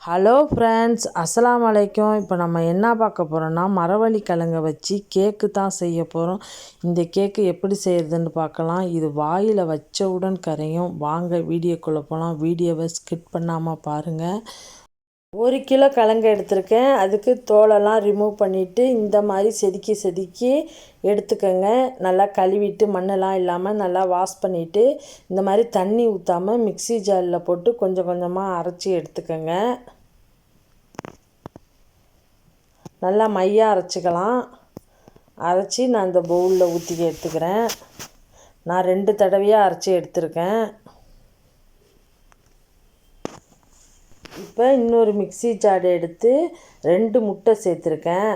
Hello friends, அஸ்ஸலாமு அலைக்கும். இப்போ நம்ம என்ன பார்க்க போகிறோன்னா, மரவள்ளி கிழங்க வச்சு கேக்கு தான் செய்ய போகிறோம். இந்த கேக்கு எப்படி செய்கிறதுன்னு பார்க்கலாம். இது வாயில் வச்சவுடன் கரையும். வாங்க வீடியோக்குள்ளே போகலாம். வீடியோவை ஸ்கிப் பண்ணாமல் பாருங்கள். 1 கிலோ கிழங்கு எடுத்திருக்கேன். அதுக்கு தோலெல்லாம் ரிமூவ் பண்ணிவிட்டு இந்த மாதிரி செதுக்கி எடுத்துக்கோங்க. நல்லா கழுவிட்டு மண்ணெல்லாம் இல்லாமல் நல்லா வாஷ் பண்ணிவிட்டு இந்த மாதிரி தண்ணி ஊற்றாமல் மிக்ஸி ஜாரில் போட்டு கொஞ்சம் கொஞ்சமாக அரைச்சி எடுத்துக்கோங்க. நல்லா மையாக அரைச்சிக்கலாம். அரைச்சி நான் இந்த பவுலில் ஊற்றி எடுத்துக்கிறேன். நான் 2 தடவையாக அரைச்சி எடுத்துருக்கேன். இப்போ இன்னொரு மிக்ஸி ஜார் எடுத்து 2 முட்டை சேர்த்துருக்கேன்.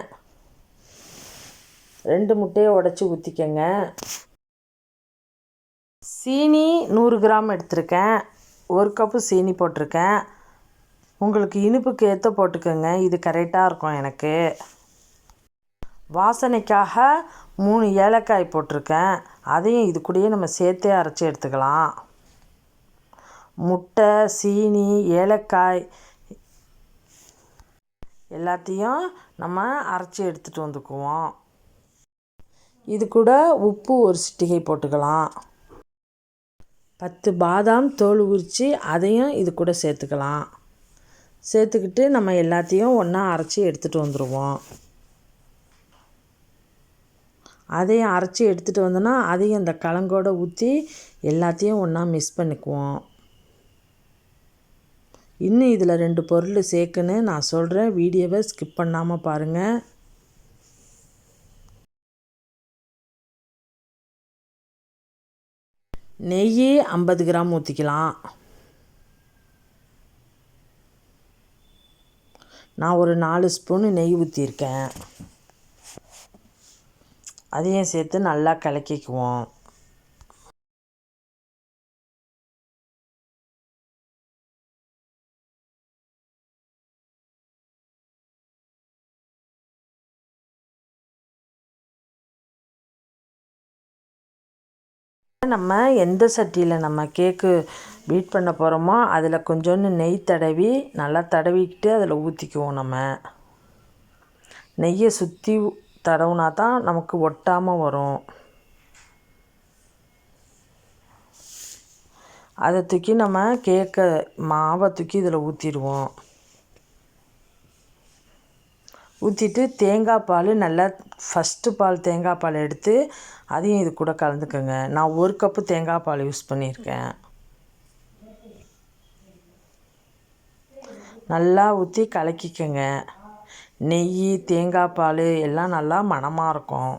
2 முட்டையை உடச்சி ஊற்றிக்கங்க. சீனி 100 கிராம் எடுத்திருக்கேன். 1 கப்பு சீனி போட்டிருக்கேன். உங்களுக்கு இனிப்புக்கு ஏற்ற போட்டுக்கோங்க. இது கரெக்டாக இருக்கும் எனக்கு. வாசனைக்காக 3 ஏலக்காய் போட்டிருக்கேன். அதையும் இது கூடயே நம்ம சேர்த்தே அரைச்சி எடுத்துக்கலாம். முட்டை, சீனி, ஏலக்காய் எல்லாத்தையும் நம்ம அரைச்சி எடுத்துகிட்டு வந்துக்குவோம். இது கூட உப்பு 1 சிட்டிகை போட்டுக்கலாம். 10 பாதாம் தோல் உரித்து அதையும் இது கூட சேர்த்துக்கலாம். சேர்த்துக்கிட்டு நம்ம எல்லாத்தையும் ஒன்றா அரைச்சி எடுத்துகிட்டு வந்துடுவோம். அதையும் அரைச்சி எடுத்துகிட்டு வந்தோன்னா அதையும் அந்த கிழங்கோடு ஊற்றி எல்லாத்தையும் ஒன்றா மிக்ஸ் பண்ணிக்குவோம். இன்னும் இதில் 2 பொருள் சேர்க்குன்னு நான் சொல்கிறேன். வீடியோவை ஸ்கிப் பண்ணாமல் பாருங்கள். நெய் 50 கிராம் ஊற்றிக்கலாம். நான் ஒரு 4 ஸ்பூனு நெய் ஊற்றிருக்கேன். அதையும் சேர்த்து நல்லா கலக்கிக்குவோம். நம்ம எந்த சட்டியில் நம்ம கேக்கு பீட் பண்ண போகிறோமோ அதில் கொஞ்சோண்டு நெய் தடவி நல்லா தடவிக்கிட்டு அதில் ஊற்றிக்குவோம். நம்ம நெய்யை சுற்றி தடவுனா தான் நமக்கு ஒட்டாமல் வரும். அதை தூக்கி நம்ம கேக்கை மாவை தூக்கி இதில் ஊற்றிடுவோம். ஊற்றிட்டு தேங்காய் பால் நல்லா ஃபஸ்ட்டு பால் தேங்காய் பால் எடுத்து அதையும் இது கூட கலந்துக்கோங்க. நான் 1 கப்பு தேங்காய் பால் யூஸ் பண்ணியிருக்கேன். நல்லா ஊற்றி கலக்கிக்கோங்க. நெய், தேங்காய் பால் எல்லாம் நல்லா மணமாக இருக்கும்.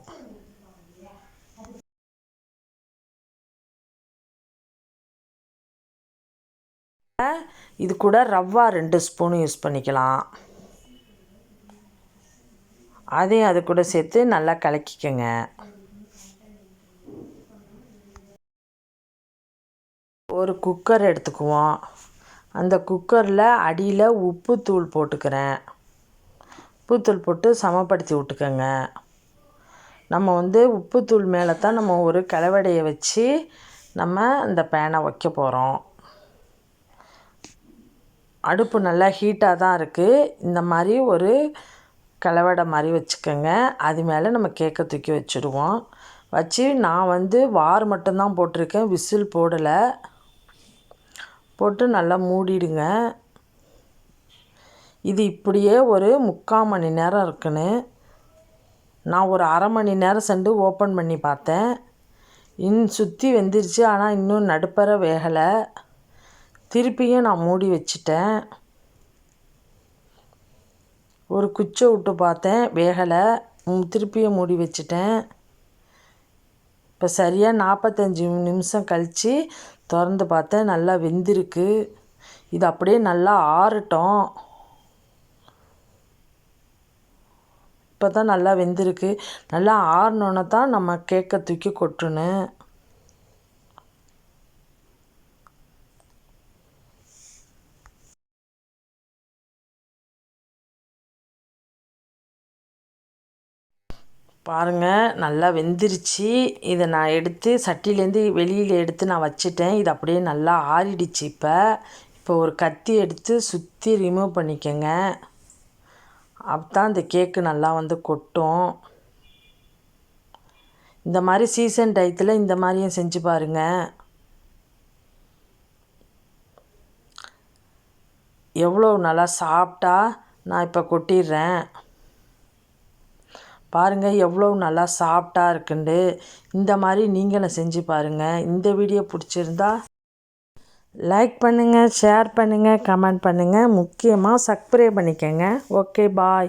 இது கூட ரவா 2 ஸ்பூன் யூஸ் பண்ணிக்கலாம். அதையும் அது கூட சேர்த்து நல்லா கலக்கிக்கோங்க. ஒரு குக்கர் எடுத்துக்குவோம். அந்த குக்கரில் அடியில் உப்புத்தூள் போட்டுக்கிறேன். உப்புத்தூள் போட்டு சமப்படுத்தி விட்டுக்கோங்க. நம்ம உப்புத்தூள் மேலே தான் நம்ம ஒரு கலவடையை வச்சு நம்ம அந்த பேனை வைக்க போகிறோம். அடுப்பு நல்லா ஹீட்டாக தான் இருக்குது. இந்த மாதிரி ஒரு கலவடை மாதிரி வச்சுக்கோங்க. அது மேலே நம்ம கேக்கை தூக்கி வச்சுடுவோம். வச்சு நான் வார் மட்டும்தான் போட்டிருக்கேன், விசில் போடலை. போட்டு நல்லா மூடிடுங்க. இது இப்படியே ஒரு 3/4 மணி நேரம் இருக்குன்னு. நான் ஒரு அரை மணி நேரம் சென்று ஓப்பன் பண்ணி பார்த்தேன். சுற்றி வெந்துருச்சு, ஆனால் இன்னும் நடுப்பற வேகலை. திருப்பியும் நான் மூடி வச்சிட்டேன். ஒரு குச்சை விட்டு பார்த்தேன், வேகலை. திருப்பியும் மூடி வச்சிட்டேன். இப்போ சரியாக 45 நிமிஷம் கழித்து திறந்து பார்த்தேன், நல்லா வெந்திருக்கு. இது அப்படியே நல்லா ஆறட்டும். இப்போ தான் நல்லா வெந்திருக்கு. நல்லா ஆறினோன்னே தான் நம்ம கேக்கை தூக்கி கொட்டணும். பாருங்கள், நல்லா வெந்துருச்சு. இதை நான் எடுத்து சட்டியிலேருந்து வெளியில் எடுத்து நான் வச்சுட்டேன். இது அப்படியே நல்லா ஆறிடுச்சு. இப்போ இப்போ ஒரு கத்தி எடுத்து சுற்றி ரிமூவ் பண்ணிக்கங்க. அப்போதான் இந்த கேக்கு நல்லா வந்து கொட்டும். இந்த மாதிரி சீசன் டயத்தில் இந்த மாதிரியும் செஞ்சு பாருங்கள். எவ்வளோ நல்லா சாப்பிட்டா நான் இப்போ கொட்டிடுறேன். பாருங்கள் எவ்வளோ நல்லா சாஃப்டாக இருக்குண்டு. இந்த மாதிரி நீங்களும் செஞ்சு பாருங்கள். இந்த வீடியோ பிடிச்சிருந்தா லைக் பண்ணுங்கள், ஷேர் பண்ணுங்கள், கமெண்ட் பண்ணுங்கள். முக்கியமாக சப்ஸ்கிரைப் பண்ணிக்கோங்க. ஓகே, பாய்.